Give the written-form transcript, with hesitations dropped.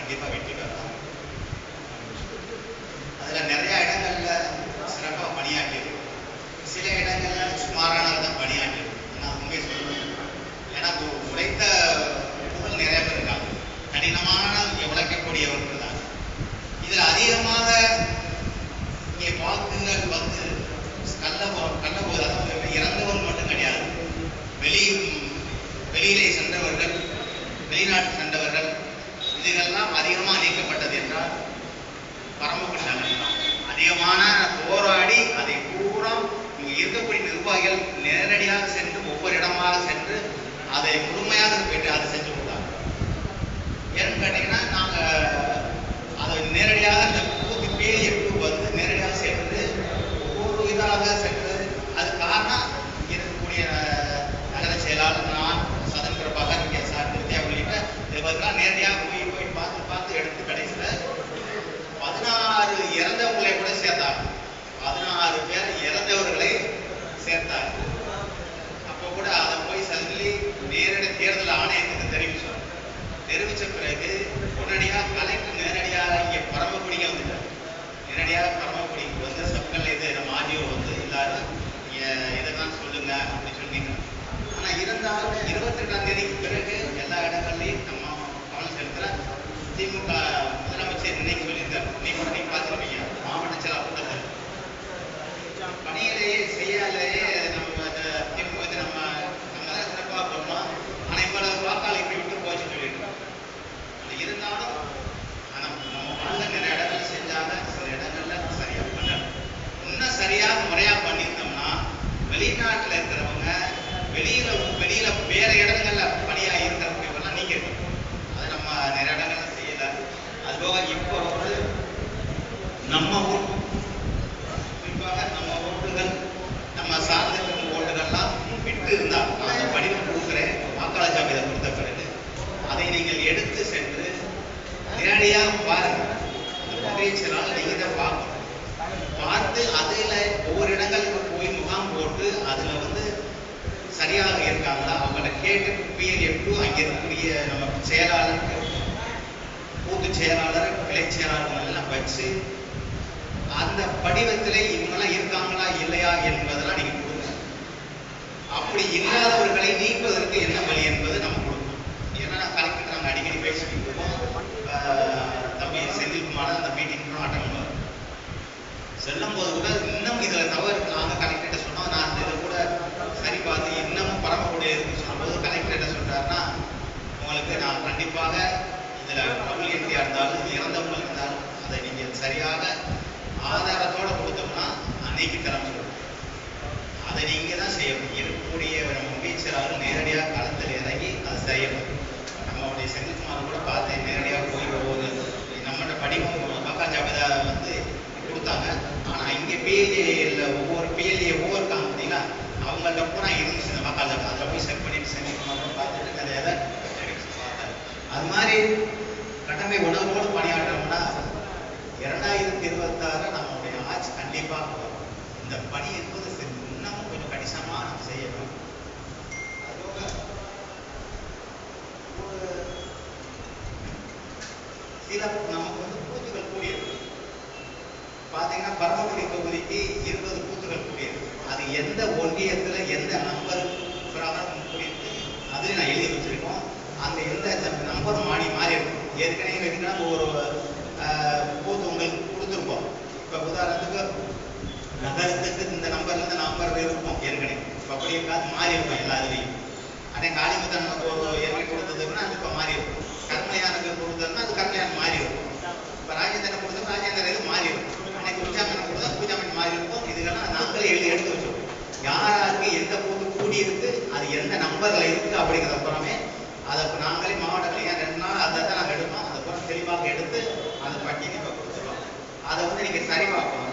கண்டிப்பாக வெற்றி பெறலாம். அதில் நிறையா இடங்கள்ல சிறப்பாக பணியாற்றியிருக்கோம். சில இடங்கள்ல சுமாரானதாக தான் பணியாற்றியிருக்கோம். நான் உண்மையை சொல்லணும். ஏன்னா உழைத்த புகழ் நிறைய பேர் இருக்காங்க. கடினமான உழைக்கக்கூடியவர்கள் தான். இதில் அதிகமாக இங்கே வாக்குகள் வந்து கள்ளபோது, அதாவது இறந்தவர்கள் மட்டும் கிடையாது. வெளியிலே சென்றவர்கள், வெளிநாட்டு சென்றவர்கள், இதுகெல்லாம் அதிகமாக நீக்கப்பட்டது என்றால் பரமக்குடி நகரம் தான். அதிகமான போராடி அதை பூரா இங்கே இருக்கக்கூடிய நிர்வாகிகள் நேரடியாக சென்று ஒவ்வொரு இடமாக சென்று அதை முழுமையாக பெற்று அதை செஞ்சு கொடுத்தாங்க. ஏன்னு கேட்டீங்கன்னா, நாங்கள் அதை நேரடியாக இந்த பூத்து பேரிய பூ வந்து நேரடியாக சென்று ஒவ்வொரு இதாக சென்று அது காரணம் இருக்கக்கூடிய நகர செயலாளர், நான், சதன் பிரபாகர், இங்கே சார் நித்யா உள்ளிட்ட இவர்களாம் நேரடியாக போய் பார்த்து எடுத்து கடைசியில் 16 இறந்தவங்களை கூட சேர்த்தாங்க. 16 பேர் இறந்தவர்களை சேர்த்தாங்க. அப்போ கூட அதை போய் சொல்லி நேரடி தேர்தல் ஆணையத்துக்கு தெரிவித்த பிறகு உடனடியாக கலெக்டர் நேரடியாக இங்கே பரமக்குடிக்கு வந்துட்டார். நேரடியாக பரமக்குடிக்கு வந்து சப்கல் இது நம்ம ஆடியோ வந்து எல்லாரும் இதைதான் சொல்லுங்க அப்படின்னு சொன்னீங்க. ஆனால் இருந்தாலும் 22ஆம் தேதிக்கு பிறகு எல்லா இடங்கள்லையும் நம்ம கவனம் செலுத்துகிற திமுக முதலமைச்சர் இன்னைக்கு சொல்லியிருக்காரு. நீங்க பார்த்துருப்பீங்க, மாவட்ட செயலாளர் பணியிலேயே செய்யாலேயே நம்ம திமுக வந்து நம்ம தான் சிறப்பாக பண்ணோம். ஆனால் இவ்வளவு வாக்காளர் இப்படி விட்டு போச்சு சொல்லிட்டு இருந்தாலும் நம்ம வாழ்ந்த நிறைய இடங்கள் செஞ்சாங்க. சில இடங்கள்ல சரியா பண்ணல. இன்னும் சரியாக முறையாக பண்ணியிருந்தோம்னா வெளிநாட்டில் இருக்கிறவங்க வெளியில வேற இடங்கள்ல பணியாக இருக்கிறவங்கெல்லாம் நீங்க அதை நம்ம நிறைய இடங்கள்ல செய்யல. அதுபோக இப்போ வந்து நம்ம ஊர் குறிப்பாக நம்ம ஓட்டுகள் நம்ம சார்ந்திருக்கும் ஓட்டுகள்லாம் விட்டு இருந்தால் அந்த படிவம் கொடுக்குறேன் வாக்காளர் ஜாமீனை கொடுத்த பிறகு அதை நீங்கள் எடுத்து சென்று நேரடியாக பாருங்க. அந்த பகுதியை செல்லாமல் நீங்கள் தான் பார்த்து அதில் ஒவ்வொரு இடங்களுக்கு போய் முகாம் போட்டு அதில் வந்து சரியாக இருக்காங்களா அவங்கள கேட்டு PLF அங்கே இருக்கக்கூடிய நம்ம செயலாளர், பூத்து செயலாளர், கிளை செயலாளர்கள் எல்லாம் வச்சு அந்த படிவத்தில் இவங்கெல்லாம் இருக்காங்களா இல்லையா என்பதெல்லாம் நீங்கள் கொடுங்க. அப்படி இல்லாதவர்களை நீக்குவதற்கு என்ன வழி என்பது நம்ம கொடுக்கணும். ஏன்னா கலெக்டர் நாங்கள் அடிக்கடி பேசிட்டு இருக்கோம். தம்பி செந்தில்குமார் அந்த மீட்டிங் அட்டன் பண்ணுவார். செல்லும் போது கூட இன்னும் இதில் தவறு நாங்கள் கலெக்டர்கிட்ட சொன்னோம். நான் இதை கூட சரி பார்த்து இன்னமும் பரமக்கூடிய இருக்குன்னு சொல்லும்போது கலெக்டர் என்ன சொல்கிறாருன்னா, உங்களுக்கு நான் கண்டிப்பாக இதில் டபுள் என்ட்ரியாக இருந்தாலும் இறந்தவங்க இருந்தாலும் அதை நீங்கள் சரியாக ஆதாரத்தோடு கொடுத்தோம்னா அன்னைக்கு தரம் சொல்லுவோம். அதை நீங்கள் தான் செய்யணும். இருக்கக்கூடிய நம்ம அமைச்சராக நேரடியாக களத்தில் இறங்கி அதை செய்யணும். நம்மளுடைய செந்தில்குமார் கூட பார்த்து நேரடியாக போய் போகுது. நம்மகிட்ட படிவம் வாக்காளர் ஜாமீனை வந்து கொடுத்தாங்க. ஆனால் இங்கே PLA ஒவ்வொரு இருக்காங்க பார்த்தீங்களா, அவங்கள்ட்ட பூரா இருந்துச்சு இந்த வாக்காளர் ஜாமீன். அதில் போய் செக் பண்ணிட்டு செந்தில்குமார் பார்த்துட்டு நிறைய பார்த்தாரு. அது மாதிரி கடமை உணர்வோடு பணியாற்றோம்னா 2026 நம்மளுடைய ஆட்சி கண்டிப்பாக வரும். இந்த பணி என்பது இன்னமும் கொஞ்சம் கணிசமாக நம்ம செய்யணும். அதுபோக சில நமக்கு வந்து பூத்துகள் கூடியிருக்கு. பார்த்தீங்கன்னா பரமக்குடி தொகுதிக்கு 20 பூத்துகள் கூடியிருக்கு. அது எந்த ஒன்றியத்தில் எந்த நம்பர் கூடியிருக்கு அதில் நான் எழுதி வச்சிருக்கோம். அந்த எந்த நம்பர் மாறி இருக்கும். ஏற்கனவே பார்த்தீங்கன்னா ஒரு பூத்து உங்களுக்கு கொடுத்துருப்போம். இப்போ உதாரணத்துக்கு நகரத்துக்கு இந்த நம்பர்லேருந்து நம்பர் இருக்கும் ஏற்கனவே. இப்போ அப்படியே காத்து மாறி இருக்கும் எல்லா இதுலேயும். அதே காளிமுத்தன் ஏற்கனவே கொடுத்ததுன்னா அது இப்போ மாறி இருக்கும். கர்மயானுக்கு கொடுத்ததுன்னா அது கர்மயான் மாறி இருக்கும். இப்போ ராஜேந்திரன் கொடுத்தது ராஜேந்திரன் இது மாறி இருக்கும். அன்னைக்கு பூஜாமன் கொடுத்தா பூஜாமன் மாறி இருக்கும். இதுக்கெல்லாம் நாங்களே எடுத்து வச்சிருக்கோம். யாராருக்கு எந்த பூத்து கூடி இருக்கு, அது எந்த நம்பரில் இருக்குது அப்படிங்கிறத அப்புறமே அதை நாங்களே மாவட்ட கலைஞர் 2 நாள் அதை தான் நாங்கள் எடுப்போம். அதை கூட தெளிவாக எடுத்து அதை பட்டியலில் கொடுத்துருவோம். அதை வந்து நீங்கள் சரி பார்க்கணும்.